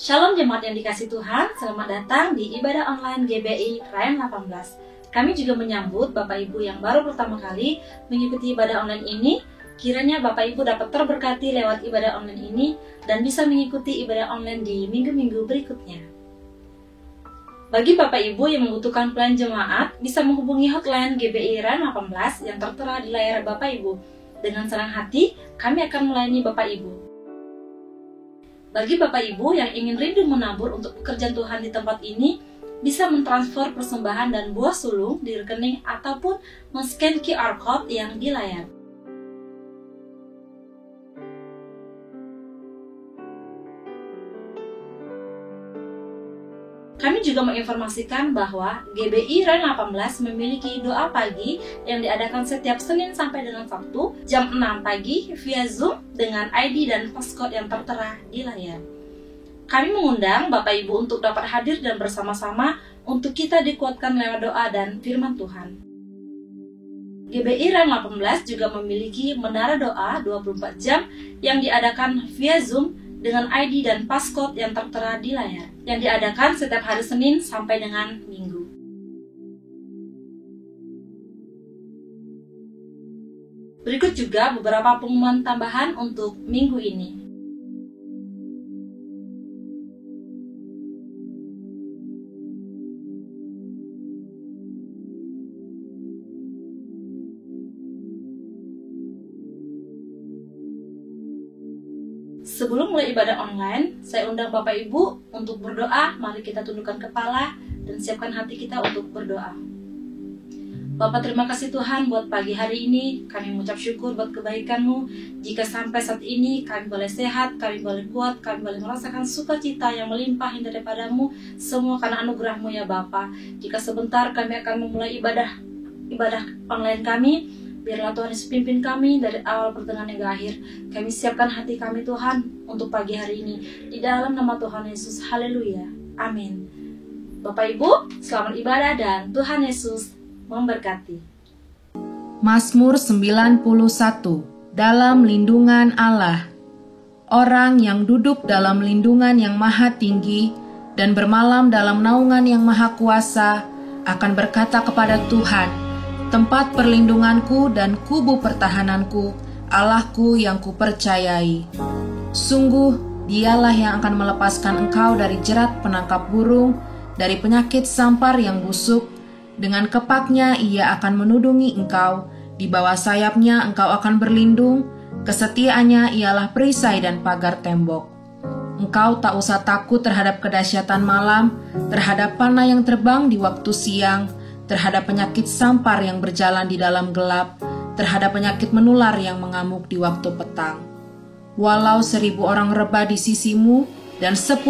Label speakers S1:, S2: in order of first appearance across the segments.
S1: Shalom jemaat yang dikasih Tuhan, selamat datang di ibadah online GBI Rayan 18. Kami juga menyambut Bapak Ibu yang baru pertama kali mengikuti ibadah online ini. Kiranya Bapak Ibu dapat terberkati lewat ibadah online ini dan bisa mengikuti ibadah online di minggu-minggu berikutnya. Bagi Bapak Ibu yang membutuhkan plan jemaat, bisa menghubungi hotline GBI Rayan 18 yang tertera di layar Bapak Ibu. Dengan senang hati, kami akan melayani Bapak Ibu. Bagi Bapak Ibu yang ingin rindu menabur untuk pekerjaan Tuhan di tempat ini, bisa mentransfer persembahan dan buah sulung di rekening ataupun men-scan QR Code yang di layar. Kami juga menginformasikan bahwa GBI Rayan 18 memiliki doa pagi yang diadakan setiap Senin sampai dengan Sabtu jam 6 pagi via Zoom dengan ID dan passcode yang tertera di layar. Kami mengundang Bapak Ibu untuk dapat hadir dan bersama-sama untuk kita dikuatkan lewat doa dan firman Tuhan. GBI Rayan 18 juga memiliki menara doa 24 jam yang diadakan via Zoom dengan ID dan passcode yang tertera di layar, yang diadakan setiap hari Senin sampai dengan Minggu. Berikut juga beberapa pengumuman tambahan untuk minggu ini. Sebelum mulai ibadah online, saya undang Bapak Ibu untuk berdoa. Mari kita tundukkan kepala dan siapkan hati kita untuk berdoa. Bapak, terima kasih Tuhan buat pagi hari ini. Kami mengucap syukur buat kebaikan-Mu. Jika sampai saat ini kami boleh sehat, kami boleh kuat, kami boleh merasakan sukacita yang melimpah daripada-Mu, semua karena anugerah-Mu ya Bapak. Jika sebentar kami akan memulai ibadah online kami, biarlah Tuhan Yesus pimpin kami dari awal pertengahan hingga akhir. Kami siapkan hati kami Tuhan untuk pagi hari ini. Di dalam nama Tuhan Yesus, haleluya, amin. Bapak Ibu, selamat ibadah dan Tuhan Yesus memberkati.
S2: Mazmur 91. Dalam lindungan Allah. Orang yang duduk dalam lindungan yang maha tinggi dan bermalam dalam naungan yang maha kuasa akan berkata kepada Tuhan, tempat perlindunganku dan kubu pertahananku, Allahku yang kupercayai. Sungguh, dialah yang akan melepaskan engkau dari jerat penangkap burung, dari penyakit sampar yang busuk. Dengan kepaknya ia akan menudungi engkau, di bawah sayapnya engkau akan berlindung, kesetiaannya ialah perisai dan pagar tembok. Engkau tak usah takut terhadap kedahsyatan malam, terhadap panah yang terbang di waktu siang, terhadap penyakit sampar yang berjalan di dalam gelap, terhadap penyakit menular yang mengamuk di waktu petang. Walau 1.000 orang rebah di sisimu dan 10.000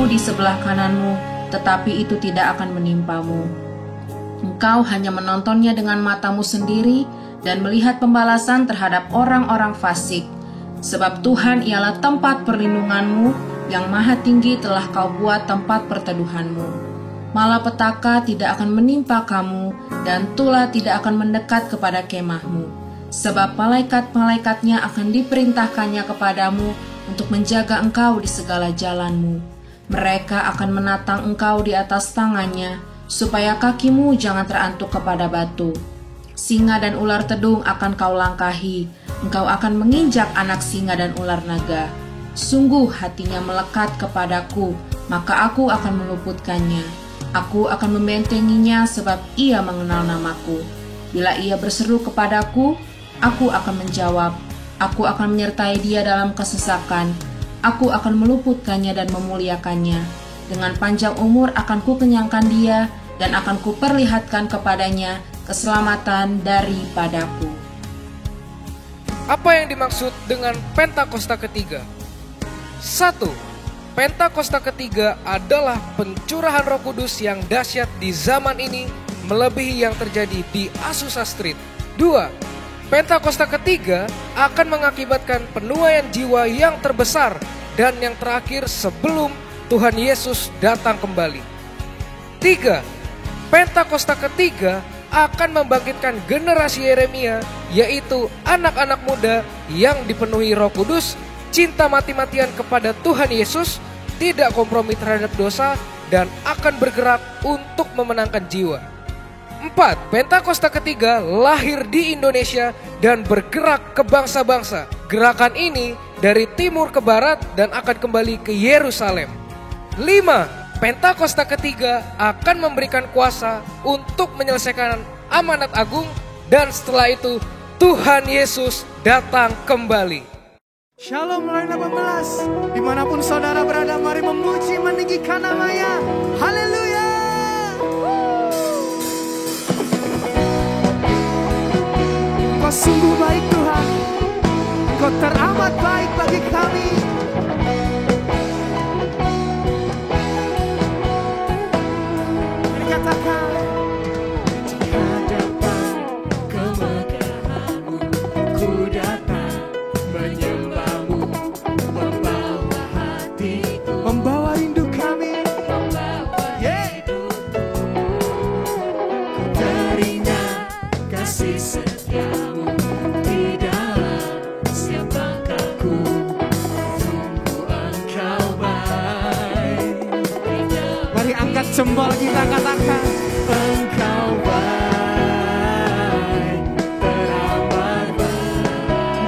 S2: di sebelah kananmu, tetapi itu tidak akan menimpamu. Engkau hanya menontonnya dengan matamu sendiri dan melihat pembalasan terhadap orang-orang fasik. Sebab Tuhan ialah tempat perlindunganmu, yang maha tinggi telah kau buat tempat perteduhanmu. Malapetaka tidak akan menimpa kamu, dan tulah tidak akan mendekat kepada kemahmu. Sebab malaikat-malaikatnya akan diperintahkannya kepadamu untuk menjaga engkau di segala jalanmu. Mereka akan menatang engkau di atas tangannya, supaya kakimu jangan terantuk kepada batu. Singa dan ular tedung akan kau langkahi, engkau akan menginjak anak singa dan ular naga. Sungguh hatinya melekat kepadaku, maka aku akan meluputkannya. Aku akan membentenginya sebab ia mengenal namaku. Bila ia berseru kepadaku, aku akan menjawab. Aku akan menyertai dia dalam kesesakan. Aku akan meluputkannya dan memuliakannya. Dengan panjang umur akan kukenyangkan dia dan akan kuperlihatkan kepadanya keselamatan daripadaku.
S3: Apa yang dimaksud dengan Pentakosta ketiga? 1. Pentakosta ketiga adalah pencurahan Roh Kudus yang dahsyat di zaman ini, melebihi yang terjadi di Azusa Street. 2. Pentakosta ketiga akan mengakibatkan penuaian jiwa yang terbesar dan yang terakhir sebelum Tuhan Yesus datang kembali. 3. Pentakosta ketiga akan membangkitkan generasi Yeremia, yaitu anak-anak muda yang dipenuhi Roh Kudus, cinta mati-matian kepada Tuhan Yesus, tidak kompromi terhadap dosa, dan akan bergerak untuk memenangkan jiwa. 4. Pentakosta ketiga lahir di Indonesia dan bergerak ke bangsa-bangsa. Gerakan ini dari timur ke barat dan akan kembali ke Yerusalem. 5. Pentakosta ketiga akan memberikan kuasa untuk menyelesaikan amanat agung, dan setelah itu Tuhan Yesus datang kembali.
S4: Shalom Lain 18. Dimanapun saudara berada, mari memuji meninggikan namanya. Haleluya. Kau sungguh baik Tuhan, Kau teramat baik bagi kami. Mari katakan, di hadapan kemegahanmu ku datang menyembahmu, membawa hatiku, membawa rindu kami, membawa hidupku. Ku teringat kasih setiamu di dalam setiap langkahku. Sungguh Engkau baik. Mari angkat jempol kita katakan, Engkau baik, teramat baik.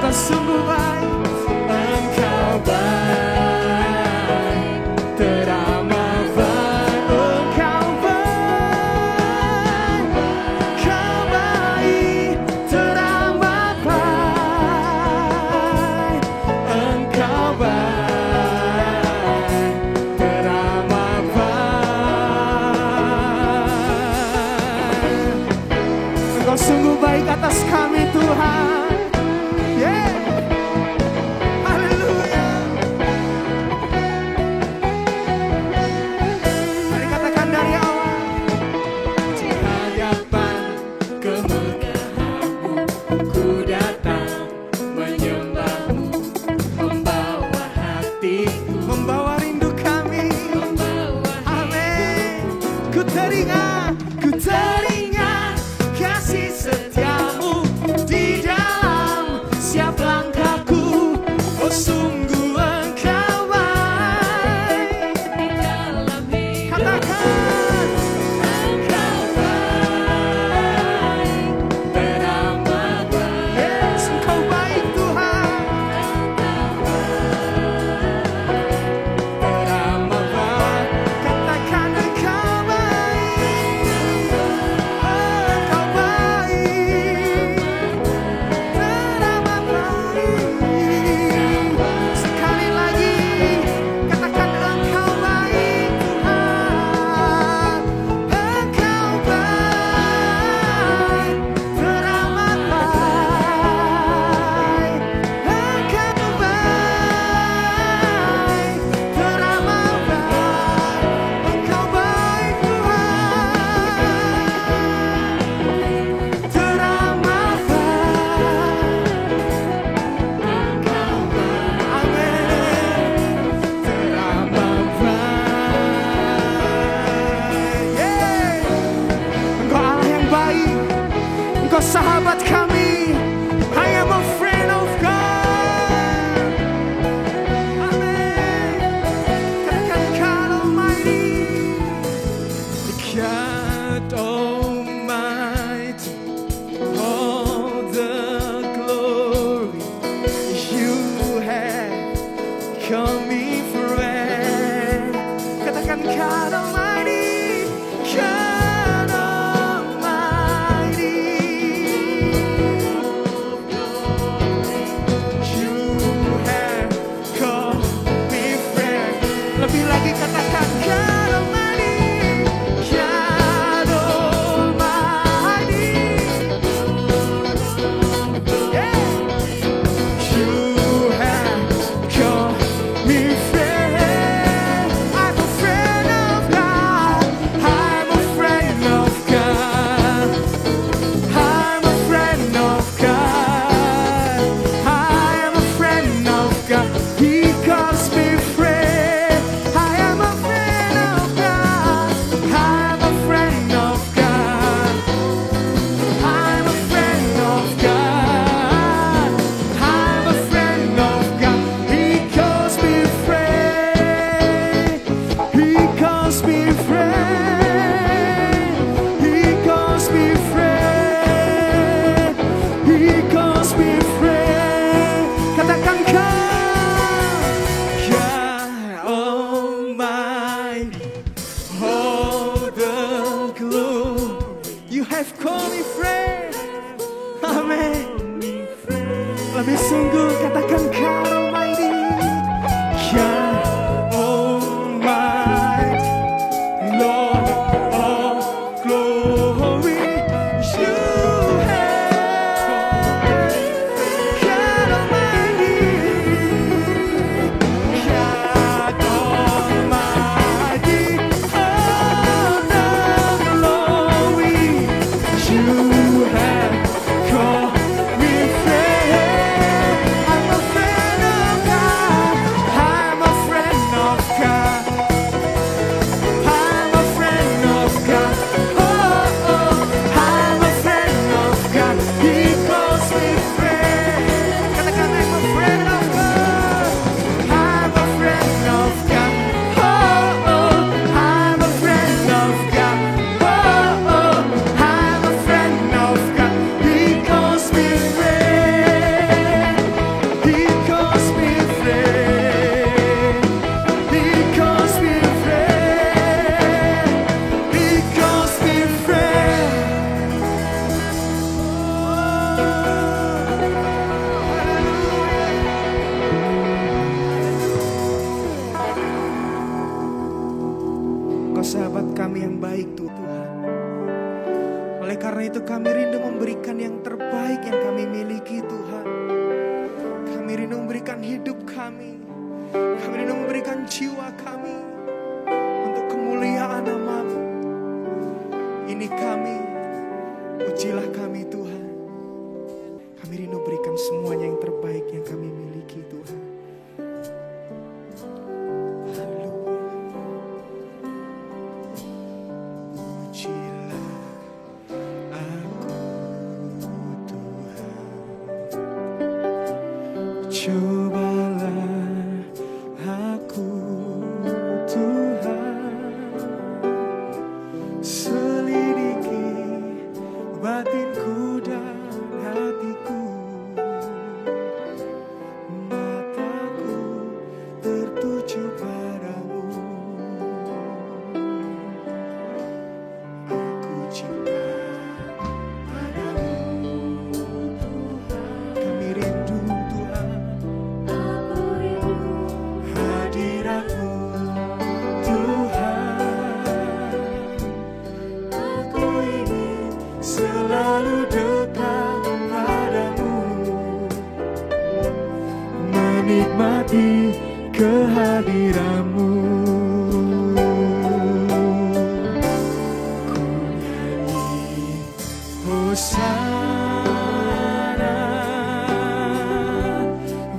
S4: Engkau sungguh baik, Engkau baik, teramat baik. Engkau baik, Kau baik, teramat baik. Engkau baik, teramat baik. Lebih sungguh katakan God Almighty, God Almighty, Lord of glory, you have God Almighty, God Almighty, all the glory, you have called me friend. I'm a friend of God. I'm a friend of God. I'm a friend of God. Oh, oh, I'm a friend of God. He calls me friend. Katakan I'm a friend of God. I'm a friend of God. Oh, oh, I'm a friend of God. Oh, oh, I'm a friend of God. He calls me friend. He calls me friend. He calls me friend. He calls me friend. Engkau sahabat kami yang baik Tuhan. Oleh karena itu kami rindu memberikan yang terbaik yang kami miliki Tuhan. Kami rindu memberikan hidup kami. Kami rindu memberikan jiwa kami untuk kemuliaan nama-Mu. Ini kami, ujilah kami Tuhan. Kami rindu berikan semuanya yang terbaik yang kami miliki Tuhan. Haleluya. Ujilah aku Tuhan. Cobalah aku Tuhan. Selidiki batinku dan hatiku. Mataku tertuju padamu. Aku cinta padamu Tuhan. Kami rindu Tuhan. Aku rindu hadirat-Mu Tuhan. Aku ingin selalu dekat padamu, menikmati kehadiran-Mu. Ku nyanyi Hosana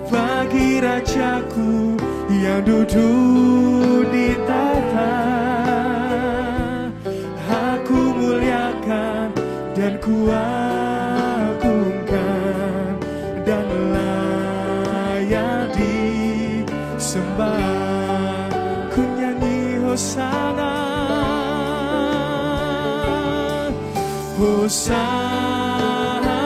S4: bagi Rajaku yang duduk di tahta. Aku muliakan dan kuagungkan dan layak disembah. Ku nyanyi Hosana, Hosana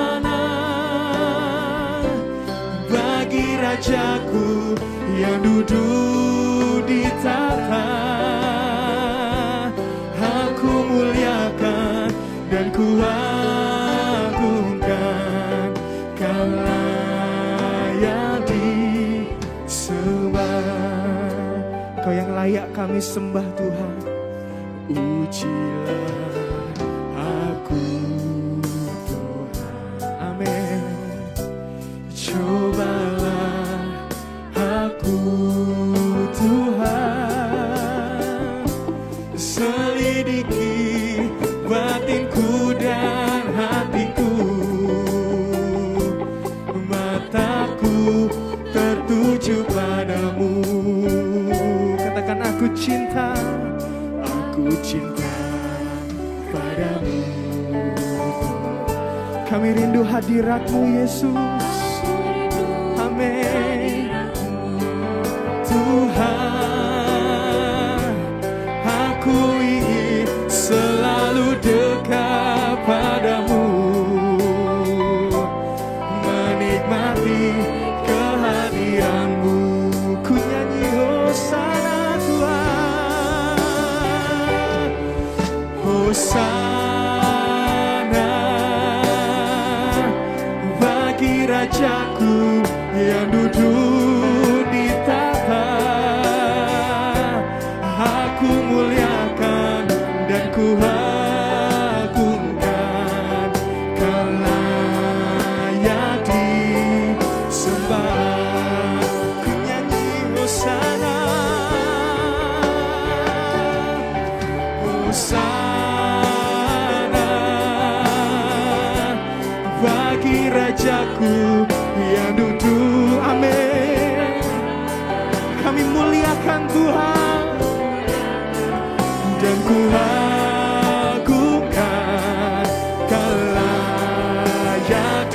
S4: bagi Rajaku yang duduk di tahta. Aku muliakan dan kuagungkan, Kau layak disembah. Kau yang layak kami sembah Tuhan. Ujilah aku Tuhan. Amin. Cobalah aku Tuhan. Selidiki batinku dan hatiku. Mataku tertuju padamu. Katakan aku cinta padamu. Kami rindu hadirat-Mu Yesus. Amin. Tuhan, aku ingin selalu dekat padamu, menikmati kehadiran-Mu. Ku nyanyi Hosana Tuhan, Hosana bagi Rajaku yang duduk di tahta. Aku muliakan dan ku agungkan, Kau layak disembah. Ku nyanyi hosana, hosana bagi Rajaku yang duduk. Amin. Kami muliakan Tuhan dan ku agungkan, Kau layak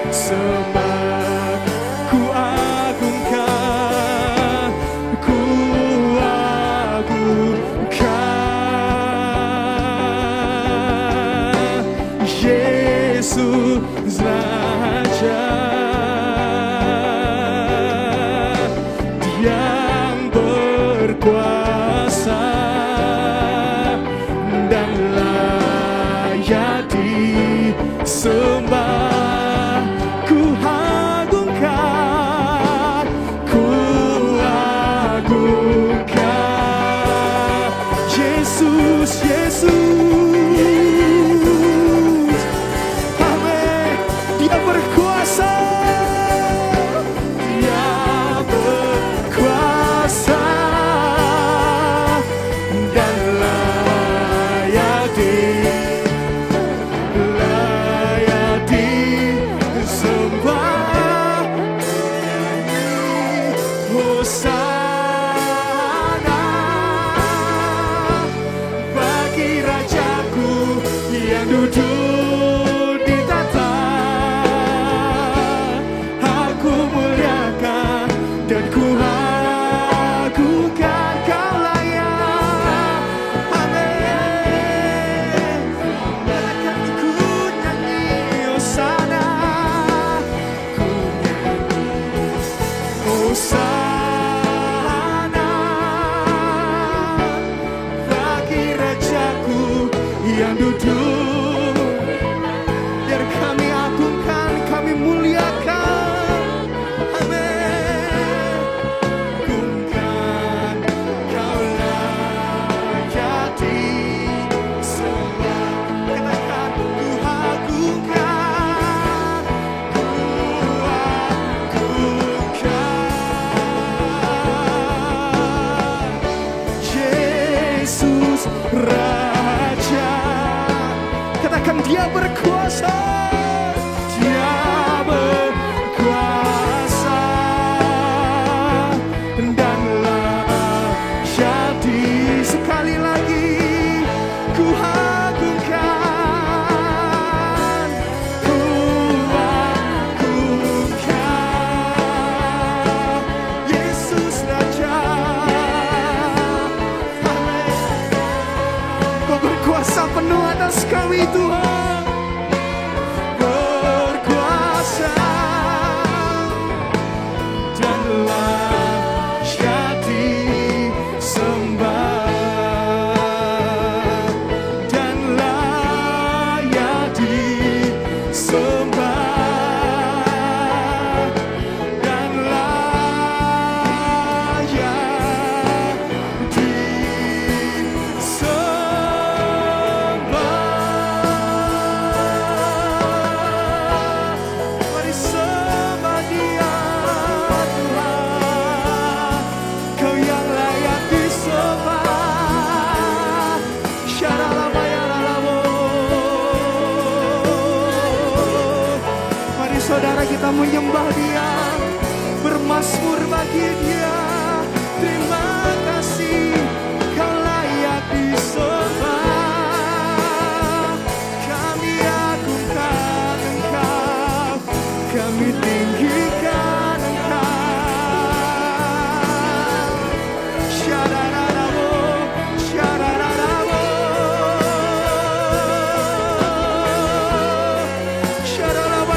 S4: disembah. Ku agungkan, ku agungkan Yesus Raja yang berkuasa dan layak disembah. Ku agungkan, ku agungkan Yesus, Yesus. Amin. Dia berkuasa, Dia berkuasa dan layak disembah. Hosana bagi Rajaku yang duduk di tahta. Aku muliakan dan ku agungkan, Kau layak. Amin. Biarkan ku nyanyi hosana, ku nyanyi hosana bagi Rajaku yang duduk. Biar kami agungkan, kami muliakan. Amin. Agungkan, Kau layak disembah. Katakan, ku agungkan, ku agungkan Yesus Raja. Katakan, Dia berkuasa, Dia berkuasa dan layak di. Sekali lagi ku agungkan, ku agungkan Yesus Raja. Amin. Kau berkuasa penuh atas kami Tuhan, berkuasa dan layak disembah, dan layak disembah, dan layak disembah. Mari sembah Dia Tuhan, Kau yang layak disembah. Syaralabayaralabo. Mari saudara kita menyembah Dia, bermazmur bagi Dia. Terima kasih, Kau layak disembah. Kami agungkan Engkau, kami tinggikan Engkau. Syarararabo, syarararabo. Syarararabo.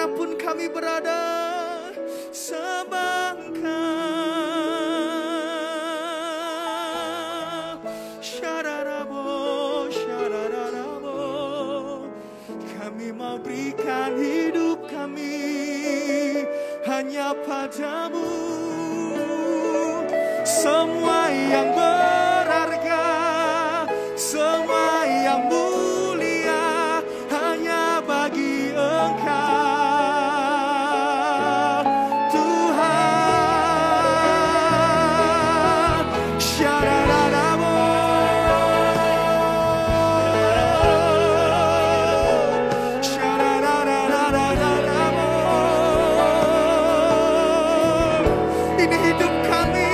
S4: dimanapun kami berada, sembah Engkau. Syararabo, syararabo, kami mau berikan hidup kami hanya padamu. Semua yang berharga, semua yang mulia hanya bagi Engkau, Tuhan. Syararabo, syarararararabo. Ini hidup kami.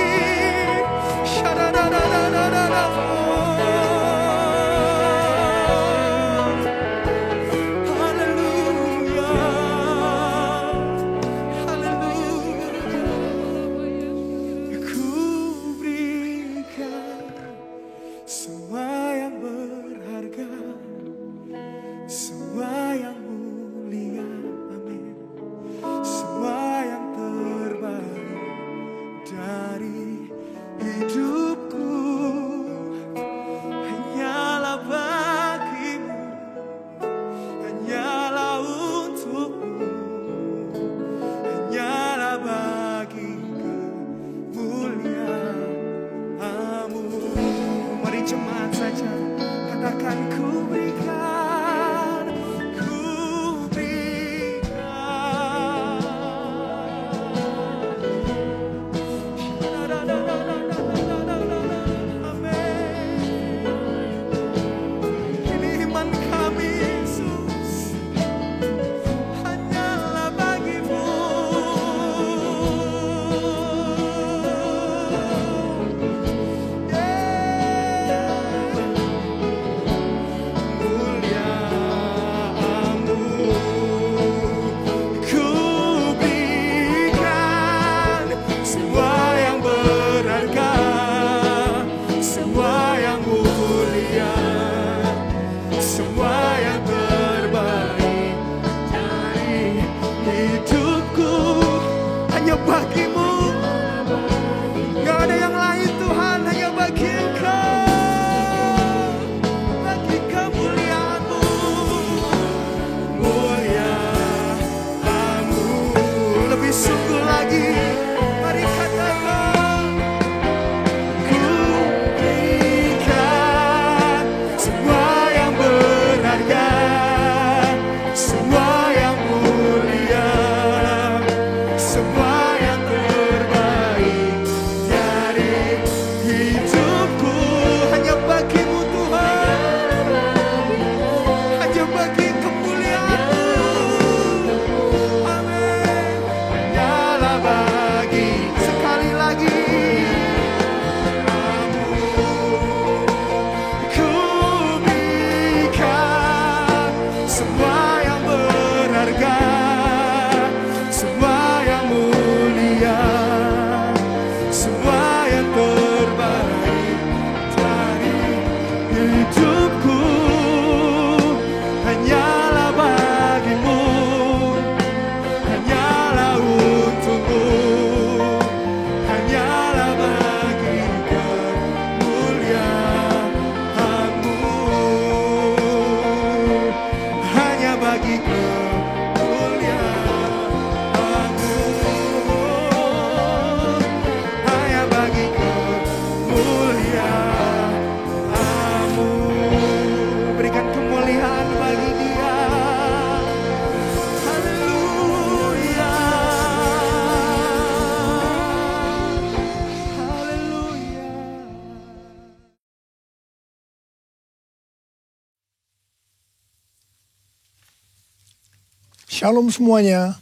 S5: Shalom semuanya.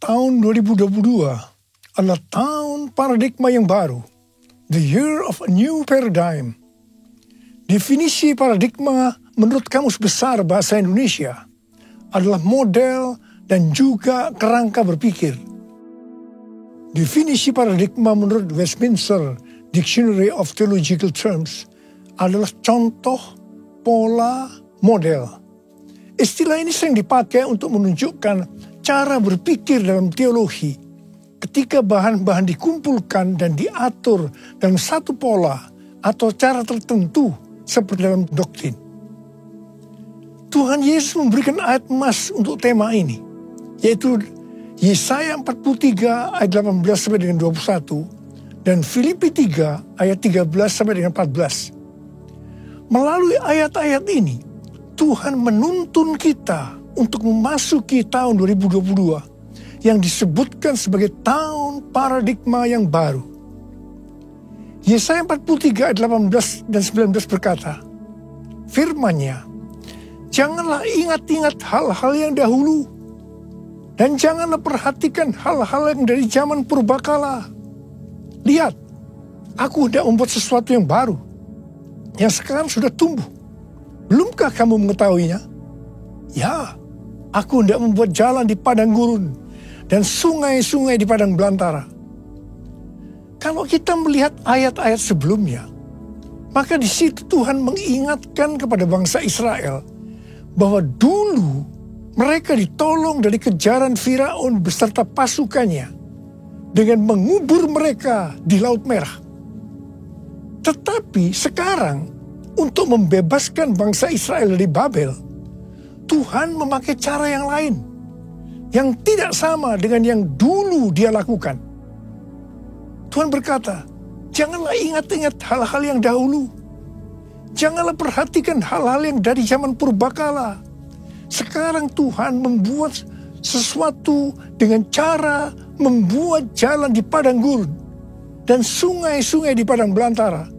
S5: Tahun 2022 adalah tahun paradigma yang baru. The year of a new paradigm. Definisi paradigma menurut Kamus Besar Bahasa Indonesia adalah model dan juga kerangka berpikir. Definisi paradigma menurut Westminster Dictionary of Theological Terms adalah contoh, pola, model. Istilah ini sering dipakai untuk menunjukkan cara berpikir dalam teologi ketika bahan-bahan dikumpulkan dan diatur dalam satu pola atau cara tertentu seperti dalam doktrin. Tuhan Yesus memberikan ayat emas untuk tema ini, yaitu Yesaya 43 ayat 18 sampai dengan 21 dan Filipi 3 ayat 13 sampai dengan 14. Melalui ayat-ayat ini, Tuhan menuntun kita untuk memasuki tahun 2022 yang disebutkan sebagai tahun paradigma yang baru. Yesaya 43 ayat 18 dan 19 berkata, firman-Nya, janganlah ingat-ingat hal-hal yang dahulu, dan janganlah perhatikan hal-hal yang dari zaman purbakala. Lihat, aku hendak membuat sesuatu yang baru, yang sekarang sudah tumbuh. Belumkah kamu mengetahuinya? Ya, aku hendak membuat jalan di padang gurun, dan sungai-sungai di padang belantara. Kalau kita melihat ayat-ayat sebelumnya, maka di situ Tuhan mengingatkan kepada bangsa Israel bahwa dulu mereka ditolong dari kejaran Firaun beserta pasukannya dengan mengubur mereka di Laut Merah. Tetapi sekarang untuk membebaskan bangsa Israel dari Babel, Tuhan memakai cara yang lain, yang tidak sama dengan yang dulu dia lakukan. Tuhan berkata, janganlah ingat-ingat hal-hal yang dahulu. Janganlah perhatikan hal-hal yang dari zaman purbakala. Sekarang Tuhan membuat sesuatu dengan cara membuat jalan di padang gurun dan sungai-sungai di padang belantara,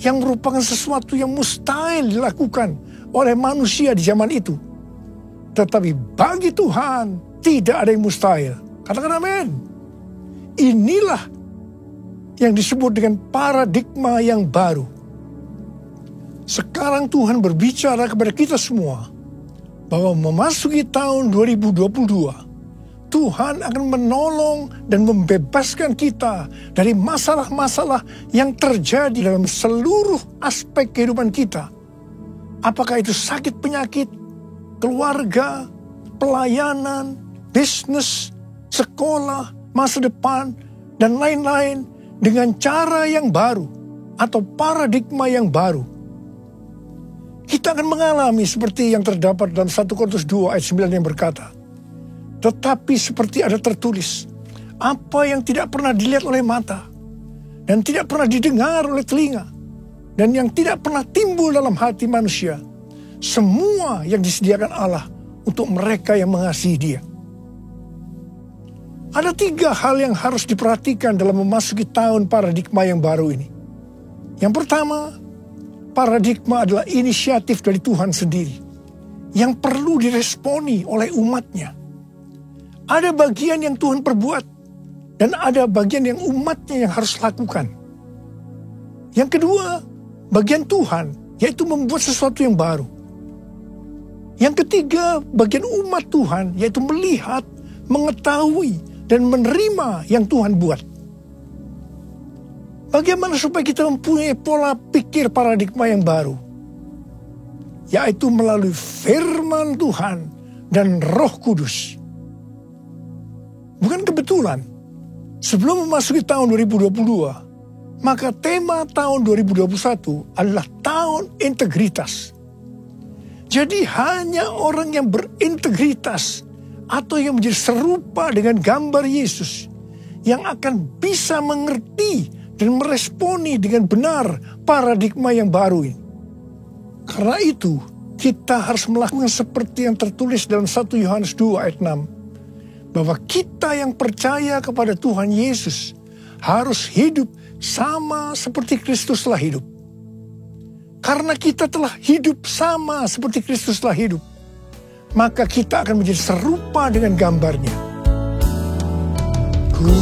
S5: yang merupakan sesuatu yang mustahil dilakukan oleh manusia di zaman itu. Tetapi bagi Tuhan tidak ada yang mustahil. Katakan amin. Inilah yang disebut dengan paradigma yang baru. Sekarang Tuhan berbicara kepada kita semua bahwa memasuki tahun 2022, Tuhan akan menolong dan membebaskan kita dari masalah-masalah yang terjadi dalam seluruh aspek kehidupan kita. Apakah itu sakit penyakit, keluarga, pelayanan, bisnis, sekolah, masa depan, dan lain-lain dengan cara yang baru atau paradigma yang baru. Kita akan mengalami seperti yang terdapat dalam 1 Korintus 2 ayat 9 yang berkata, tetapi seperti ada tertulis, apa yang tidak pernah dilihat oleh mata, dan tidak pernah didengar oleh telinga, dan yang tidak pernah timbul dalam hati manusia, semua yang disediakan Allah untuk mereka yang mengasihi Dia. Ada 3 hal yang harus diperhatikan dalam memasuki tahun paradigma yang baru ini. Yang pertama, paradigma adalah inisiatif dari Tuhan sendiri yang perlu diresponi oleh umatnya. Ada bagian yang Tuhan perbuat dan ada bagian yang umatnya yang harus lakukan. Yang kedua, bagian Tuhan, yaitu membuat sesuatu yang baru. Yang ketiga, bagian umat Tuhan, yaitu melihat, mengetahui, dan menerima yang Tuhan buat. Bagaimana supaya kita mempunyai pola pikir paradigma yang baru? Yaitu melalui firman Tuhan dan Roh Kudus. Bukan kebetulan, sebelum memasuki tahun 2022, maka tema tahun 2021 adalah tahun integritas. Jadi hanya orang yang berintegritas atau yang menjadi serupa dengan gambar Yesus yang akan bisa mengerti dan meresponi dengan benar paradigma yang baru ini. Karena itu, kita harus melakukan seperti yang tertulis dalam 1 Yohanes 2 ayat 6. Bahwa kita yang percaya kepada Tuhan Yesus harus hidup sama seperti Kristus telah hidup. Karena kita telah hidup sama seperti Kristus telah hidup, maka kita akan menjadi serupa dengan gambarnya. Ku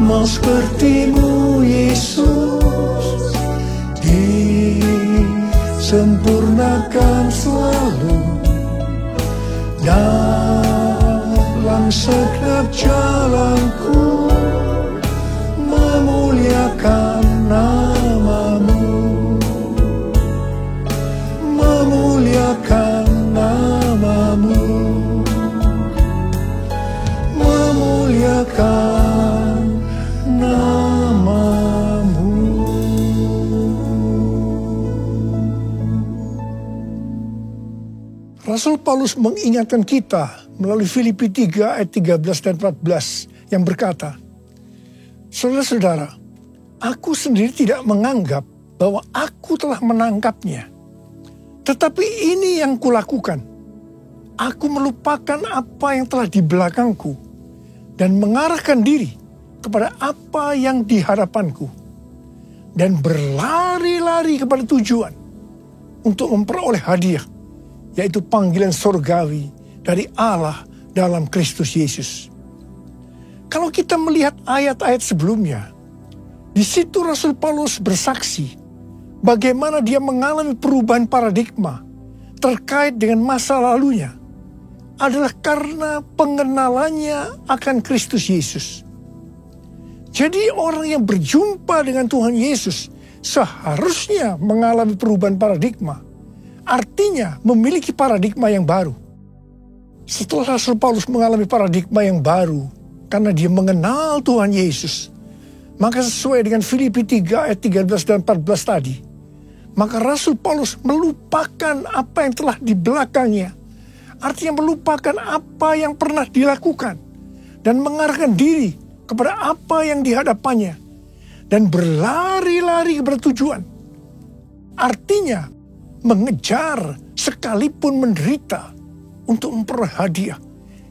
S5: mau sepertimu Yesus, disempurnakan selalu dalam setiap jalanku, memuliakan namamu, memuliakan Rasul Paulus mengingatkan kita melalui Filipi 3 ayat 13 dan 14 yang berkata, saudara-saudara, aku sendiri tidak menganggap bahwa aku telah menangkapnya. Tetapi ini yang kulakukan. Aku melupakan apa yang telah di belakangku dan mengarahkan diri kepada apa yang di hadapanku dan berlari-lari kepada tujuan untuk memperoleh hadiah, yaitu panggilan surgawi dari Allah dalam Kristus Yesus. Kalau kita melihat ayat-ayat sebelumnya, di situ Rasul Paulus bersaksi bagaimana dia mengalami perubahan paradigma terkait dengan masa lalunya adalah karena pengenalannya akan Kristus Yesus. Jadi orang yang berjumpa dengan Tuhan Yesus seharusnya mengalami perubahan paradigma. Artinya memiliki paradigma yang baru. Setelah Rasul Paulus mengalami paradigma yang baru karena dia mengenal Tuhan Yesus, maka sesuai dengan Filipi 3 ayat 13 dan 14 tadi, maka Rasul Paulus melupakan apa yang telah di belakangnya. Artinya melupakan apa yang pernah dilakukan dan mengarahkan diri kepada apa yang di hadapannya dan berlari-lari kepada tujuan. Artinya mengejar sekalipun menderita untuk memperoleh hadiah,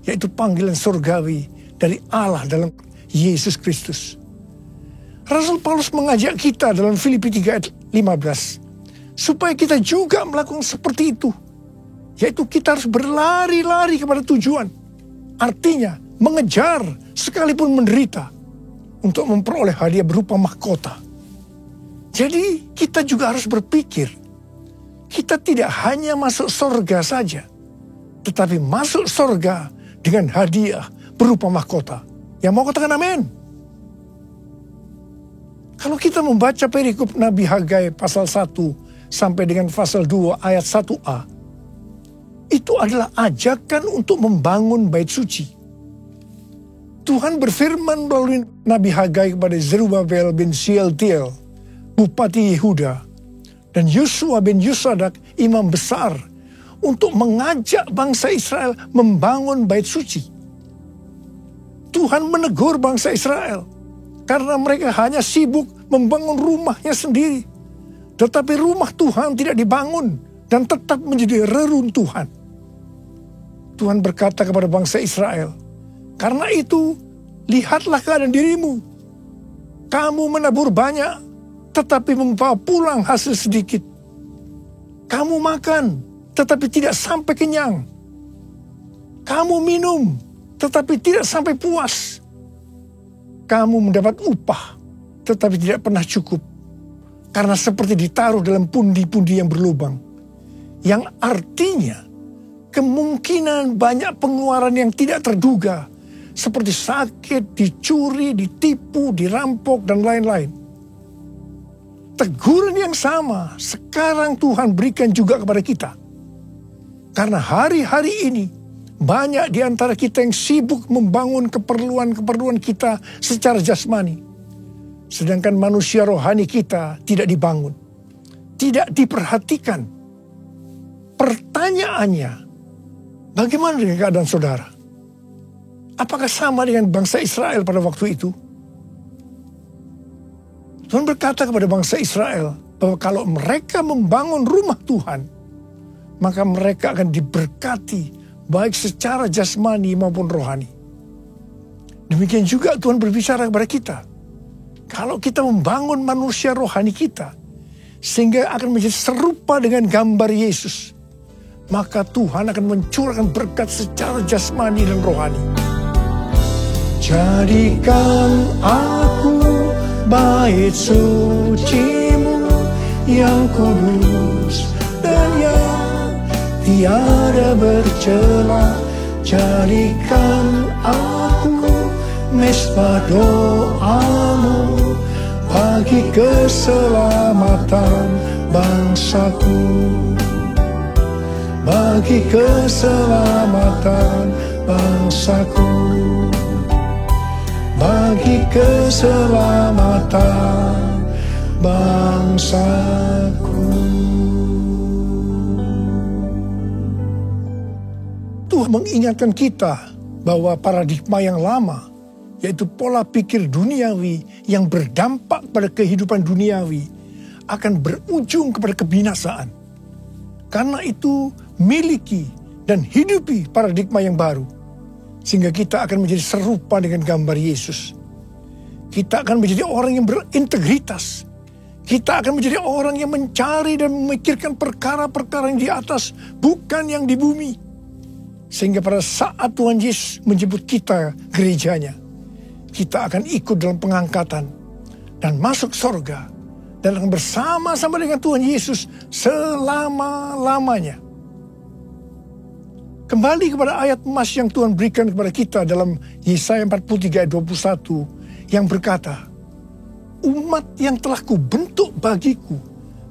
S5: yaitu panggilan surgawi dari Allah dalam Yesus Kristus. Rasul Paulus mengajak kita dalam Filipi 3 ayat 15 supaya kita juga melakukan seperti itu, yaitu kita harus berlari-lari kepada tujuan. Artinya mengejar sekalipun menderita untuk memperoleh hadiah berupa mahkota. Jadi kita juga harus berpikir, kita tidak hanya masuk surga saja, tetapi masuk surga dengan hadiah berupa mahkota. Yang mau katakan amin? Kalau kita membaca perikop Nabi Hagai pasal 1 sampai dengan pasal 2 ayat 1a, itu adalah ajakan untuk membangun bait suci. Tuhan berfirman melalui Nabi Hagai kepada Zerubabel bin Shealtiel, Bupati Yehuda, dan Yosua bin Yosadak, imam besar, untuk mengajak bangsa Israel membangun bait suci. Tuhan menegur bangsa Israel karena mereka hanya sibuk membangun rumahnya sendiri. Tetapi rumah Tuhan tidak dibangun dan tetap menjadi reruntuhan. Tuhan berkata kepada bangsa Israel, karena itu, lihatlah keadaan dirimu. Kamu menabur banyak, tetapi membawa pulang hasil sedikit. Kamu makan, tetapi tidak sampai kenyang. Kamu minum, tetapi tidak sampai puas. Kamu mendapat upah, tetapi tidak pernah cukup. Karena seperti ditaruh dalam pundi-pundi yang berlubang. Yang artinya, kemungkinan banyak pengeluaran yang tidak terduga, seperti sakit, dicuri, ditipu, dirampok, dan lain-lain. Teguran yang sama sekarang Tuhan berikan juga kepada kita. Karena hari-hari ini banyak di antara kita yang sibuk membangun keperluan-keperluan kita secara jasmani. Sedangkan manusia rohani kita tidak dibangun, tidak diperhatikan. Pertanyaannya, bagaimana dengan keadaan saudara? Apakah sama dengan bangsa Israel pada waktu itu? Tuhan berkata kepada bangsa Israel bahwa kalau mereka membangun rumah Tuhan, maka mereka akan diberkati baik secara jasmani maupun rohani. Demikian juga Tuhan berbicara kepada kita. Kalau kita membangun manusia rohani kita, sehingga akan menjadi serupa dengan gambar Yesus, maka Tuhan akan mencurahkan berkat secara jasmani dan rohani. Jadikan aku bait suci-Mu yang kudus dan yang tiada bercela. Jadikan aku mesbah doa-Mu bagi keselamatan bangsaku, bagi keselamatan bangsaku, bagi keselamatan bangsaku. sungguh mengingatkan kita bahwa paradigma yang lama, yaitu pola pikir duniawi yang berdampak pada kehidupan duniawi, akan berujung kepada kebinasaan. Karena itu, miliki dan hidupi paradigma yang baru, sehingga kita akan menjadi serupa dengan gambar Yesus. Kita akan menjadi orang yang berintegritas. Kita akan menjadi orang yang mencari dan memikirkan perkara-perkara yang di atas, bukan yang di bumi. Sehingga pada saat Tuhan Yesus menjemput kita gerejanya, kita akan ikut dalam pengangkatan dan masuk surga dan akan bersama-sama dengan Tuhan Yesus selama-lamanya. Kembali kepada ayat emas yang Tuhan berikan kepada kita dalam Yesaya 43 ayat 21 yang berkata, umat yang telah kubentuk bagiku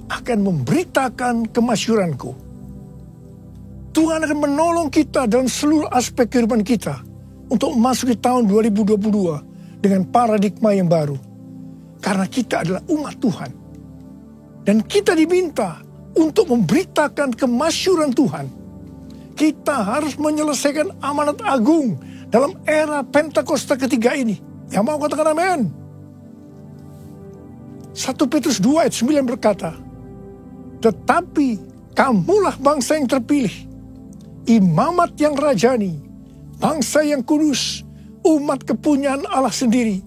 S5: akan memberitakan kemasyuranku. Tuhan akan menolong kita dalam seluruh aspek kehidupan kita untuk memasuki tahun 2022 dengan paradigma yang baru. Karena kita adalah umat Tuhan. Dan kita diminta untuk memberitakan kemasyuran Tuhan. Kita harus menyelesaikan amanat agung dalam era Pentakosta ketiga ini. Yang mau katakan amin? 1 Petrus 2 ayat 9 berkata, tetapi kamulah bangsa yang terpilih, imamat yang rajani, bangsa yang kudus, umat kepunyaan Allah sendiri,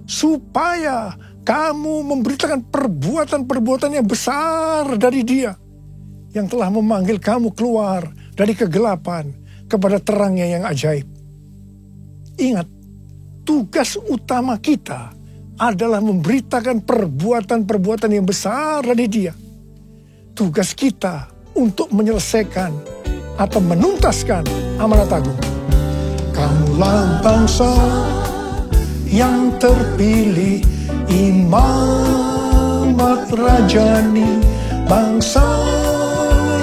S5: supaya kamu memberitakan perbuatan-perbuatan yang besar dari Dia, yang telah memanggil kamu keluar dari kegelapan kepada terangnya yang ajaib. Ingat, tugas utama kita adalah memberitakan perbuatan-perbuatan yang besar dari Dia. Tugas kita untuk menyelesaikan atau menuntaskan amanat agung. Kamulah bangsa yang terpilih, imamat rajani, bangsa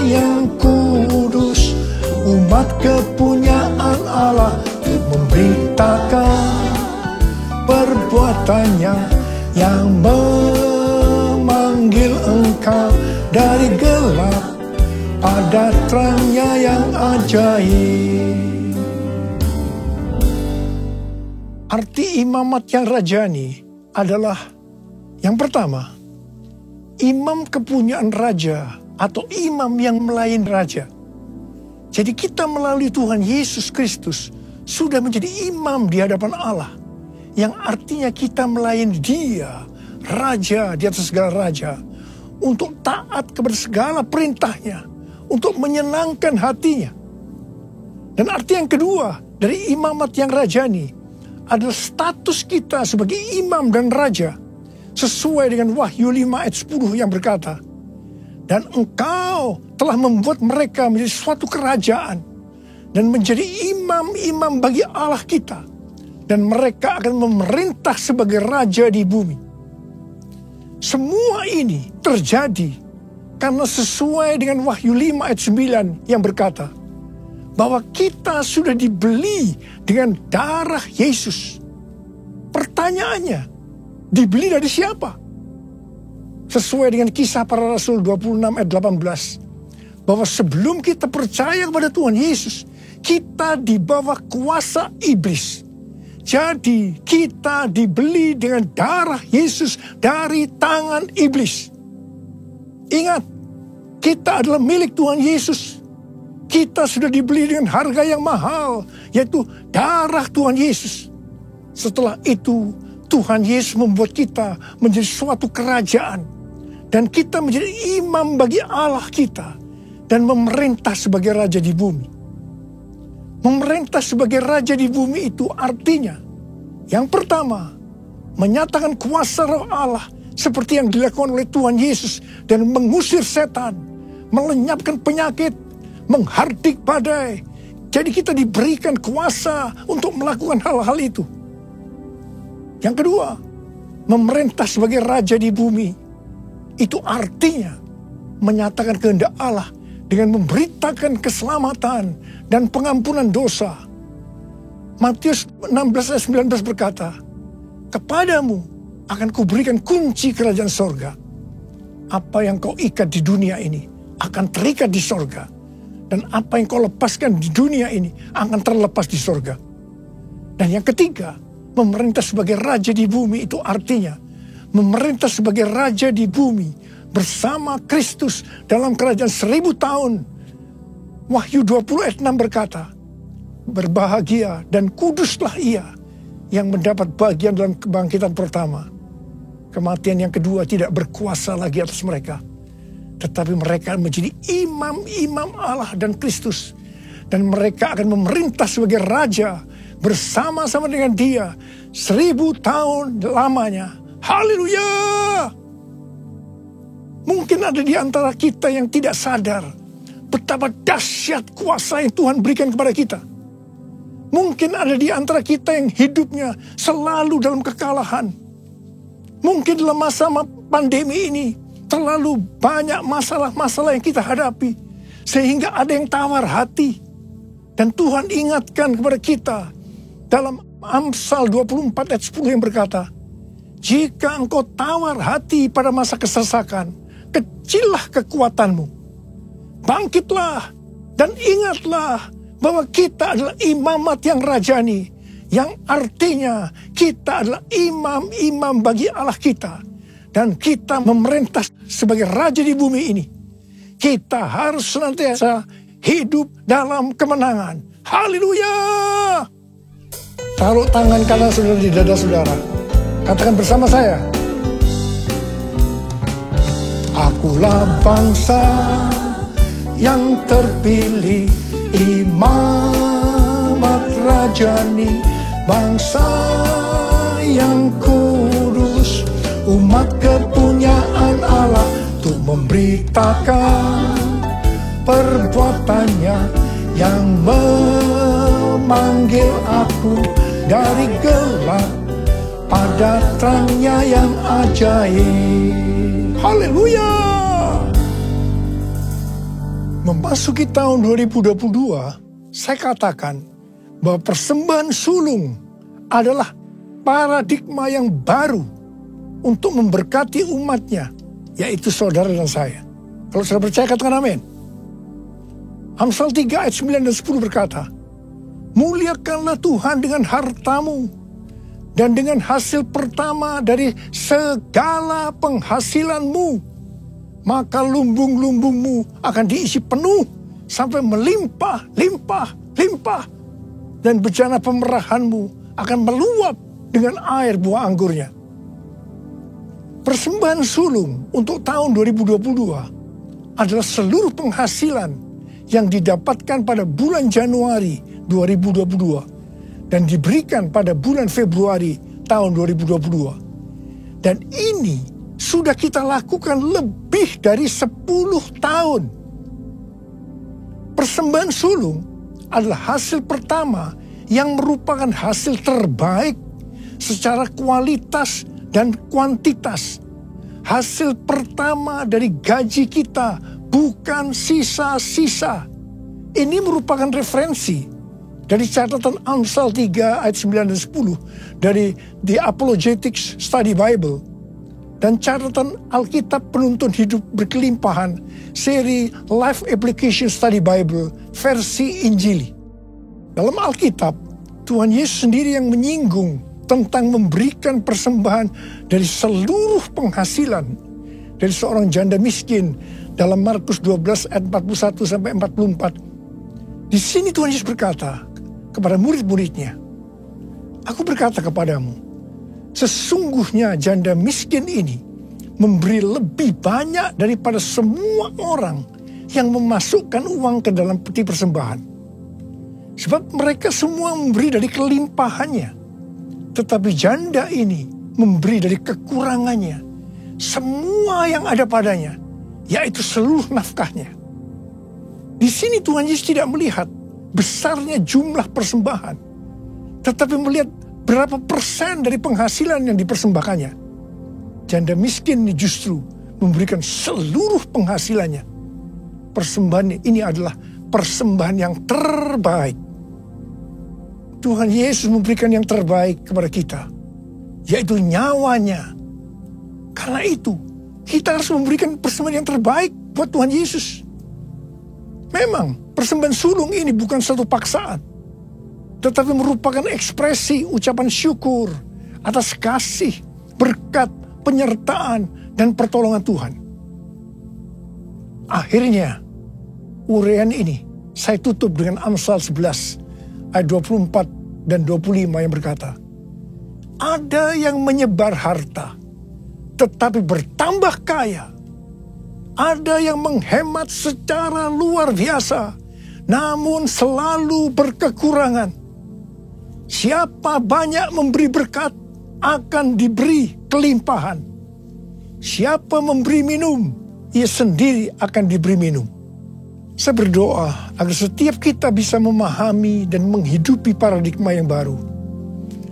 S5: yang kudus, umat kepunyaan Allah, untuk memberitakan perbuatannya yang memanggil engkau dari gelap pada terangnya yang ajaib. Arti imamat yang rajani adalah yang pertama, imam kepunyaan raja atau imam yang melayani raja. Jadi kita melalui Tuhan Yesus Kristus sudah menjadi imam di hadapan Allah. Yang artinya kita melayani Dia, Raja di atas segala raja, untuk taat kepada segala perintahnya, untuk menyenangkan hatinya. Dan arti yang kedua dari imamat yang rajani adalah status kita sebagai imam dan raja, sesuai dengan Wahyu 5 ayat 10 yang berkata, dan engkau telah membuat mereka menjadi suatu kerajaan dan menjadi imam-imam bagi Allah kita. Dan mereka akan memerintah sebagai raja di bumi. Semua ini terjadi karena sesuai dengan Wahyu 5 ayat 9 yang berkata bahwa kita sudah dibeli dengan darah Yesus. Pertanyaannya, dibeli dari siapa? Sesuai dengan Kisah Para Rasul 26 ayat 18, bahwa sebelum kita percaya kepada Tuhan Yesus, kita di bawah kuasa iblis. Jadi kita dibeli dengan darah Yesus dari tangan iblis. Ingat, kita adalah milik Tuhan Yesus. Kita sudah dibeli dengan harga yang mahal, yaitu darah Tuhan Yesus. Setelah itu, Tuhan Yesus membuat kita menjadi suatu kerajaan. Dan kita menjadi imam bagi Allah kita. Dan memerintah sebagai raja di bumi. Memerintah sebagai raja di bumi itu artinya, yang pertama, menyatakan kuasa roh Allah seperti yang dilakukan oleh Tuhan Yesus dan mengusir setan, melenyapkan penyakit, menghardik badai. Jadi kita diberikan kuasa untuk melakukan hal-hal itu. Yang kedua, memerintah sebagai raja di bumi. Itu artinya menyatakan kehendak Allah dengan memberitakan keselamatan dan pengampunan dosa. Matius 16 ayat 19 berkata, kepadamu akan kuberikan kunci kerajaan sorga. Apa yang kau ikat di dunia ini akan terikat di sorga. Dan apa yang kau lepaskan di dunia ini akan terlepas di sorga. Dan yang ketiga, memerintah sebagai raja di bumi itu artinya memerintah sebagai raja di bumi bersama Kristus dalam kerajaan 1000 tahun. Wahyu 20 ayat 6 berkata, berbahagia dan kuduslah ia yang mendapat bagian dalam kebangkitan pertama. Kematian yang kedua tidak berkuasa lagi atas mereka, tetapi mereka menjadi imam-imam Allah dan Kristus. Dan mereka akan memerintah sebagai raja bersama-sama dengan dia 1000 tahun lamanya. Haleluya! Mungkin ada di antara kita yang tidak sadar betapa dahsyat kuasa yang Tuhan berikan kepada kita. Mungkin ada di antara kita yang hidupnya selalu dalam kekalahan. Mungkin dalam masa pandemi ini terlalu banyak masalah-masalah yang kita hadapi, sehingga ada yang tawar hati. Dan Tuhan ingatkan kepada kita dalam Amsal 24 ayat 10 yang berkata, jika engkau tawar hati pada masa kesesakan, kecillah kekuatanmu. Bangkitlah dan ingatlah bahwa kita adalah imamat yang rajani, yang artinya kita adalah imam-imam bagi Allah kita. Dan kita memerintah sebagai raja di bumi ini. Kita harus senantiasa hidup dalam kemenangan. Haleluya! Taruh tangan kanan saudara di dada saudara. Katakan bersama saya. Akulah bangsa yang terpilih, imamat rajani, bangsa yang kudus, umat kepunyaan Allah, untuk memberitakan perbuatannya yang memanggil aku dari gelap pada terangnya yang ajaib. Haleluya! Memasuki tahun 2022, saya katakan bahwa persembahan sulung adalah paradigma yang baru untuk memberkati umatnya, yaitu saudara dan saya. Kalau saudara percaya, katakan amin. Amsal 3 ayat 9 dan 10 berkata, muliakanlah Tuhan dengan hartamu dan dengan hasil pertama dari segala penghasilanmu. Maka lumbung-lumbungmu akan diisi penuh sampai melimpah, limpah, limpah. Dan bejana pemerahanmu akan meluap dengan air buah anggurnya. Persembahan sulung untuk tahun 2022 adalah seluruh penghasilan yang didapatkan pada bulan Januari 2022 dan diberikan pada bulan Februari tahun 2022. Dan ini sudah kita lakukan lebih dari 10 tahun. Persembahan sulung adalah hasil pertama yang merupakan hasil terbaik secara kualitas dan kuantitas. Hasil pertama dari gaji kita, bukan sisa-sisa. Ini merupakan referensi dari catatan Amsal 3 ayat 9 dan 10 dari The Apologetics Study Bible dan catatan Alkitab Penuntun Hidup Berkelimpahan seri Life Application Study Bible versi Injili. Dalam Alkitab, Tuhan Yesus sendiri yang menyinggung tentang memberikan persembahan dari seluruh penghasilan dari seorang janda miskin dalam Markus 12 ayat 41 sampai 44. Di sini Tuhan Yesus berkata kepada murid-muridnya, aku berkata kepadamu, sesungguhnya janda miskin ini memberi lebih banyak daripada semua orang yang memasukkan uang ke dalam peti persembahan. Sebab mereka semua memberi dari kelimpahannya, tetapi janda ini memberi dari kekurangannya, semua yang ada padanya, yaitu seluruh nafkahnya. Di sini Tuhan Yesus tidak melihat besarnya jumlah persembahan, tetapi melihat berapa persen dari penghasilan yang dipersembahkannya. Janda miskin ini justru memberikan seluruh penghasilannya. Persembahan ini adalah persembahan yang terbaik. Tuhan Yesus memberikan yang terbaik kepada kita, yaitu nyawanya. Karena itu, kita harus memberikan persembahan yang terbaik buat Tuhan Yesus. Memang persembahan sulung ini bukan satu paksaan, tetapi merupakan ekspresi ucapan syukur atas kasih, berkat, penyertaan, dan pertolongan Tuhan. Akhirnya, uraian ini saya tutup dengan Amsal 11 ayat 24 dan 25 yang berkata, ada yang menyebar harta, tetapi bertambah kaya. Ada yang menghemat secara luar biasa, namun selalu berkekurangan. Siapa banyak memberi berkat, akan diberi kelimpahan. Siapa memberi minum, ia sendiri akan diberi minum. Saya berdoa agar setiap kita bisa memahami dan menghidupi paradigma yang baru.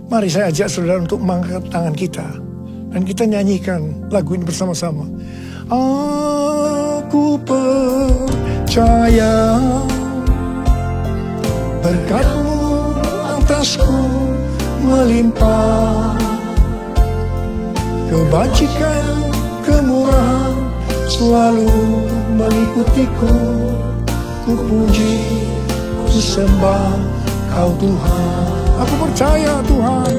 S5: Mari saya ajak saudara untuk mengangkat tangan kita, dan kita nyanyikan lagu ini bersama-sama. Aku percaya berkat-Mu atasku melimpah, kebajikan, kemurahan selalu mengikutiku. Ku puji, ku sembah Kau Tuhan. Aku percaya Tuhan.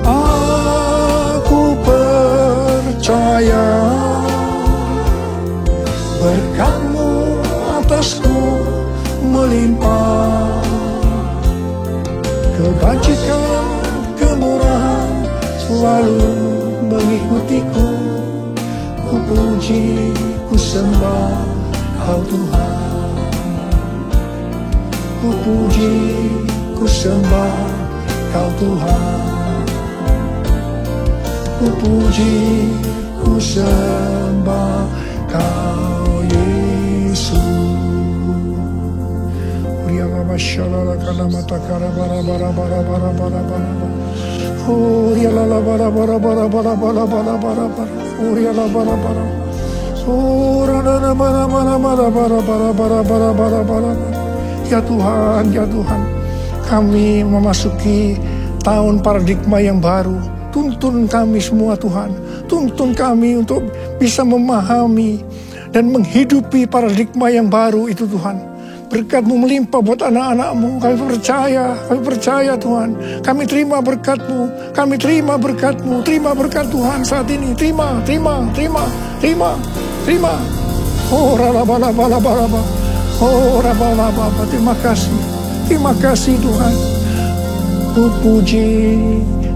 S5: Aku percaya berkat-Mu atasku melimpah, kebajikan, kemurahan selalu mengikutiku. Ku puji, ku sembah Kau Tuhan. Ku puji, ku sembah Kau Tuhan. Ku puji, ku sembah Kau Yesus. Uriala shalala kana matakara bara bara bara bara bara bara. Uriala bara bara bara bara bara bara bara bara. Uriala bara bara. Uriala bara bara bara bara bara bara bara bara bara. Ya Tuhan, ya Tuhan, kami memasuki tahun paradigma yang baru. Tuntun kami semua Tuhan. Tuntun kami untuk bisa memahami dan menghidupi paradigma yang baru itu Tuhan. Berkat-Mu melimpah buat anak-anak-Mu. Kami percaya Tuhan. Kami terima berkat-Mu. Kami terima berkat-Mu. Terima berkat Tuhan saat ini. Terima. Oh, rala-bala-bala-bala. Oh, rala-bala-bala. Terima kasih Tuhan. Ku puji,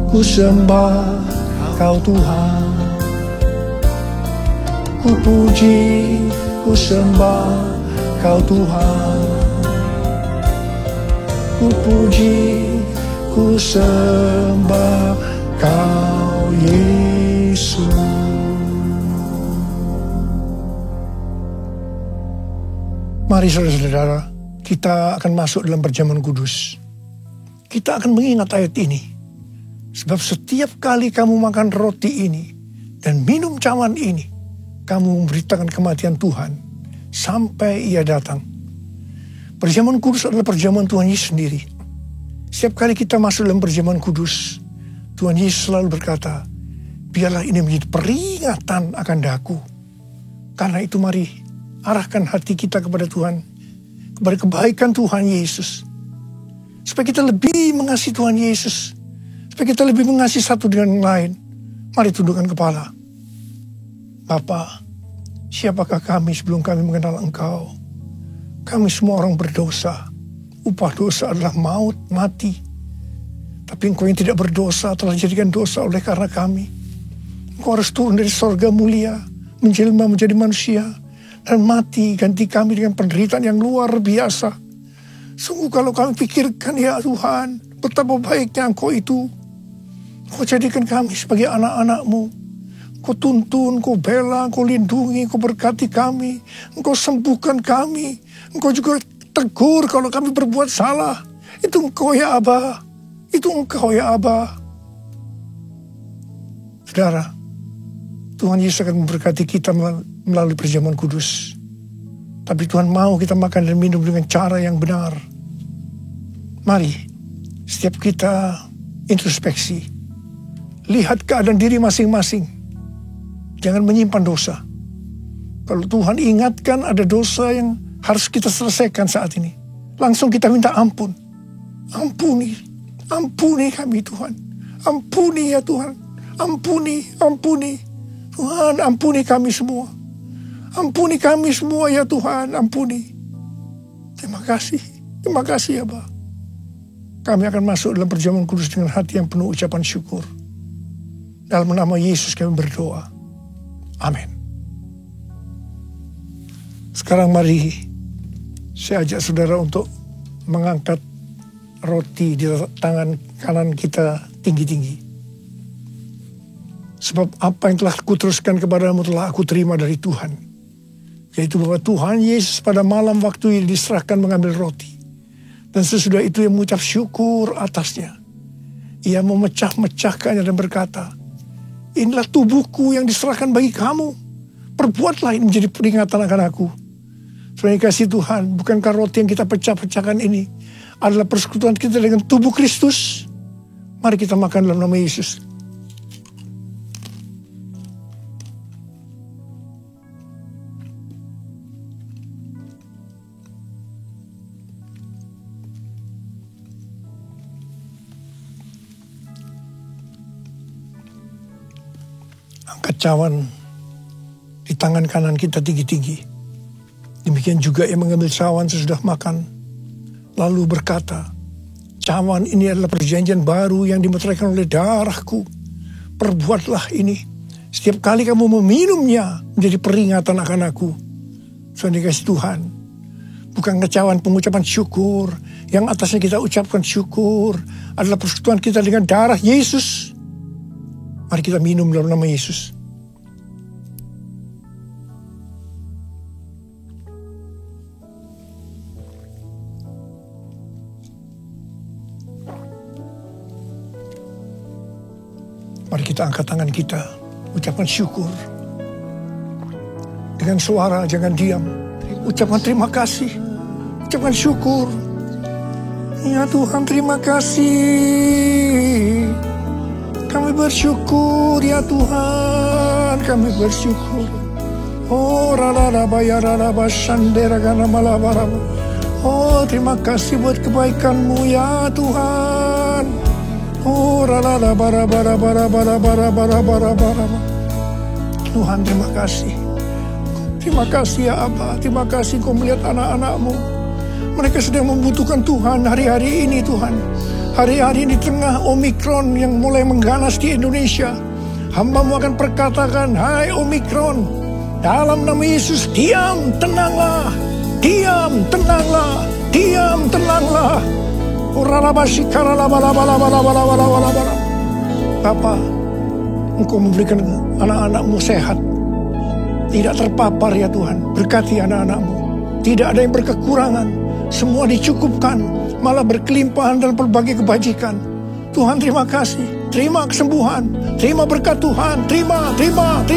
S5: ku sembah Kau Tuhan. Ku puji, ku sembah Kau Tuhan. Ku puji, ku sembah Kau Yesus. Mari saudara-saudara, kita akan masuk dalam perjamuan kudus. Kita akan mengingat ayat ini. Sebab setiap kali kamu makan roti ini dan minum cawan ini, kamu memberitakan kematian Tuhan sampai Ia datang. Perjamuan kudus adalah perjamuan Tuhan Yesus sendiri. Setiap kali kita masuk dalam perjamuan kudus, Tuhan Yesus selalu berkata, biarlah ini menjadi peringatan akan daku. Karena itu mari arahkan hati kita kepada Tuhan, kepada kebaikan Tuhan Yesus. Supaya kita lebih mengasihi Tuhan Yesus. Supaya kita lebih mengasihi satu dengan yang lain. Mari tundukkan kepala. Bapa, siapakah kami sebelum kami mengenal Engkau? Kami semua orang berdosa. Upah dosa adalah maut, mati. Tapi Engkau yang tidak berdosa telah dijadikan dosa oleh karena kami. Engkau harus turun dari sorga mulia, menjelma menjadi manusia, dan mati ganti kami dengan penderitaan yang luar biasa. Sungguh kalau kami pikirkan, ya Tuhan, betapa baiknya Engkau itu. Engkau jadikan kami sebagai anak-anak-Mu. Engkau tuntun, Engkau bela, Engkau lindungi, Engkau berkati kami. Engkau sembuhkan kami. Engkau juga tegur kalau kami berbuat salah. Itu Engkau ya Aba. Itu Engkau ya Aba. Saudara, Tuhan Yesus akan memberkati kita melalui perjamuan kudus. Tapi Tuhan mau kita makan dan minum dengan cara yang benar. Mari, setiap kita introspeksi. Lihat keadaan diri masing-masing. Jangan menyimpan dosa. Kalau Tuhan ingatkan ada dosa yang harus kita selesaikan saat ini. Langsung kita minta ampun. Ampuni kami Tuhan. Ampuni ya Tuhan. Ampuni. Tuhan, ampuni kami semua. Ampuni kami semua ya Tuhan, ampuni. Terima kasih ya Bapa. Kami akan masuk dalam perjamuan kudus dengan hati yang penuh ucapan syukur. Dalam nama Yesus kami berdoa. Amin. Sekarang mari saya ajak saudara untuk mengangkat roti di tangan kanan kita tinggi-tinggi. Sebab apa yang telah kuteruskan kepadamu telah aku terima dari Tuhan. Yaitu bahwa Tuhan Yesus pada malam waktu diserahkan mengambil roti. Dan sesudah itu ia mengucap syukur atasnya. Ia memecah-mecahkannya dan berkata, inilah tubuhku yang diserahkan bagi kamu. Perbuatlah ini menjadi peringatan akan aku. Sebagai kasih Tuhan, bukankah roti yang kita pecah-pecahkan ini adalah persekutuan kita dengan tubuh Kristus? Mari kita makan dalam nama Yesus. Angkat cawan di tangan kanan kita tinggi-tinggi. Demikian juga ia mengambil cawan sesudah makan. Lalu berkata, cawan ini adalah perjanjian baru yang dimeteraikan oleh darahku. Perbuatlah ini. Setiap kali kamu meminumnya menjadi peringatan akan aku. Saudara kasih Tuhan. Bukan cawan pengucapan syukur. Yang atasnya kita ucapkan syukur. Adalah persekutuan kita dengan darah Yesus. Mari kita minum dalam nama Yesus. Mari kita angkat tangan kita, ucapkan syukur. Dengan suara, jangan diam. Ucapkan terima kasih, ucapkan syukur. Ya Tuhan, terima kasih. Kami bersyukur ya Tuhan, kami bersyukur. Oh raraba ya raraba shandera gana malabaraba. Oh terima kasih buat kebaikan-Mu ya Tuhan. Oh raraba bara bara bara bara bara bara bara. Tuhan terima kasih. Terima kasih ya Abba, terima kasih Kau melihat anak-anak-Mu. Mereka sedang membutuhkan Tuhan hari-hari ini Tuhan. Hari-hari di tengah Omikron yang mulai mengganas di Indonesia. Hamba-Mu akan perkatakan, hai Omikron, dalam nama Yesus, diam, tenanglah. Diam, tenanglah. Diam, tenanglah. Bapa, Engkau memberikan anak-anak-Mu sehat. Tidak terpapar ya Tuhan. Berkati anak-anak-Mu. Tidak ada yang berkekurangan. Semua dicukupkan. Malah berkelimpahan dalam berbagai kebajikan. Tuhan terima kasih. Terima kesembuhan. Terima berkat Tuhan. Terima. Terima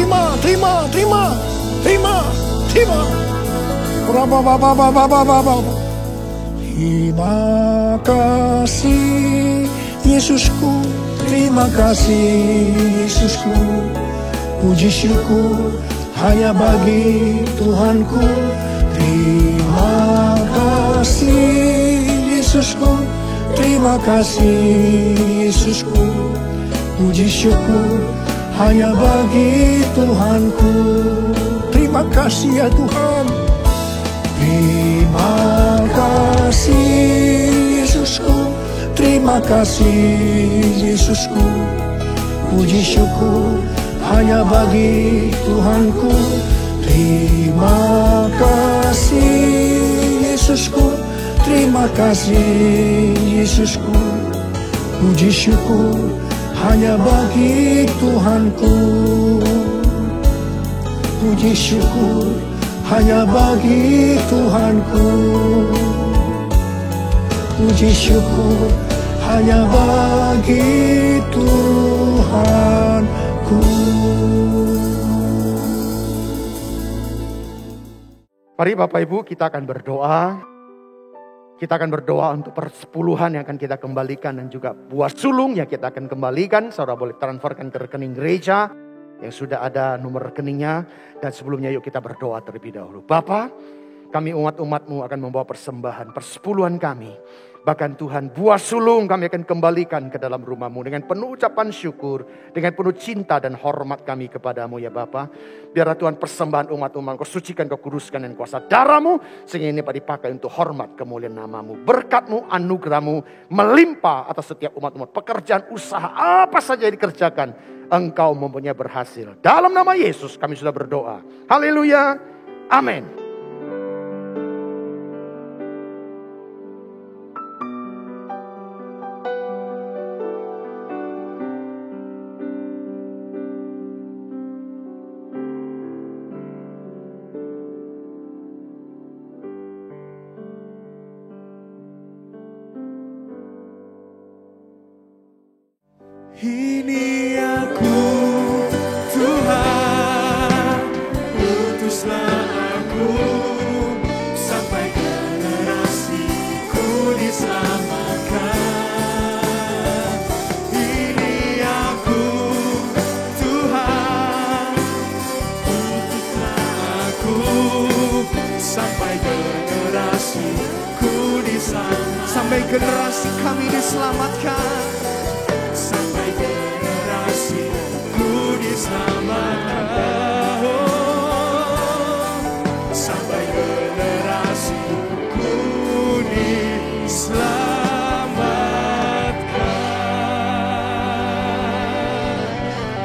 S5: kasih Yesusku. Terima kasih Yesusku. Puji syukur hanya bagi Tuhanku. Terima kasih Yesusku, terima kasih Yesusku. Puji syukur hanya bagi Tuhanku. Terima kasih ya Tuhan. Terima kasih Yesusku. Terima kasih Yesusku. Puji syukur hanya bagi Tuhanku. Terima kasih Yesusku. Terima kasih Yesusku. Puji syukur hanya bagi Tuhanku. Puji syukur hanya bagi Tuhanku. Puji syukur hanya bagi Tuhanku.
S6: Mari Bapak Ibu, kita akan berdoa. Kita akan berdoa untuk persepuluhan yang akan kita kembalikan. Dan juga buah sulung yang kita akan kembalikan. Saudara boleh transferkan ke rekening gereja yang sudah ada nomor rekeningnya. Dan sebelumnya yuk kita berdoa terlebih dahulu. Bapa, Kami umat-umat-Mu akan membawa persembahan, persepuluhan kami. Bahkan Tuhan, buah sulung kami akan kembalikan ke dalam rumah-Mu dengan penuh ucapan syukur, dengan penuh cinta dan hormat kami kepadamu ya Bapa. Biarlah Tuhan persembahan umat-umat Kau sucikan, Kau kuduskan dan kuasa darah-Mu, sehingga ini dapat dipakai untuk hormat kemuliaan nama-Mu. Berkat-Mu, anugerah-Mu melimpah atas setiap umat-umat. Pekerjaan, usaha, apa saja yang dikerjakan, Engkau mempunyai berhasil. Dalam nama Yesus kami sudah berdoa. Haleluya. Amin.
S4: Ini aku, Tuhan, utuslah aku, sampai generasiku diselamatkan. Ini aku, Tuhan, utuslah aku, sampai generasiku diselamatkan. Sampai generasi kami diselamatkan. Sampai generasiku diselamatkan, sampai generasiku diselamatkan.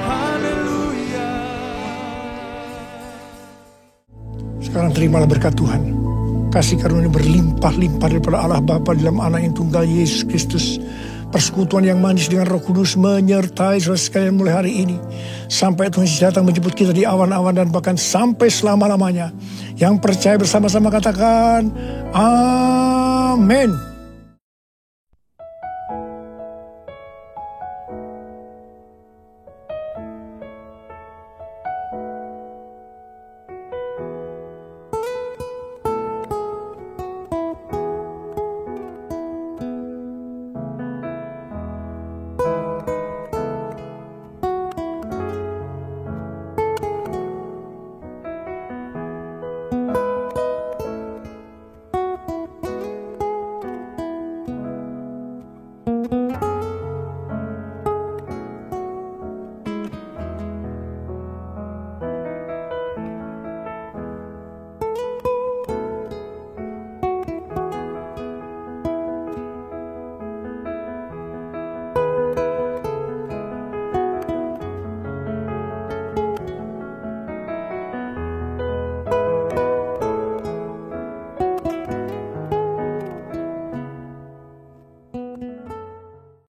S4: Haleluya.
S5: Sekarang terimalah berkat Tuhan. Kasih karunia berlimpah-limpah daripada Allah Bapa dalam Anak yang tunggal Yesus Kristus. Persekutuan yang manis dengan Roh Kudus menyertai saudara sekalian mulai hari ini. Sampai Tuhan Yesus datang menjemput kita di awan-awan dan bahkan sampai selama-lamanya. Yang percaya bersama-sama katakan, Amin.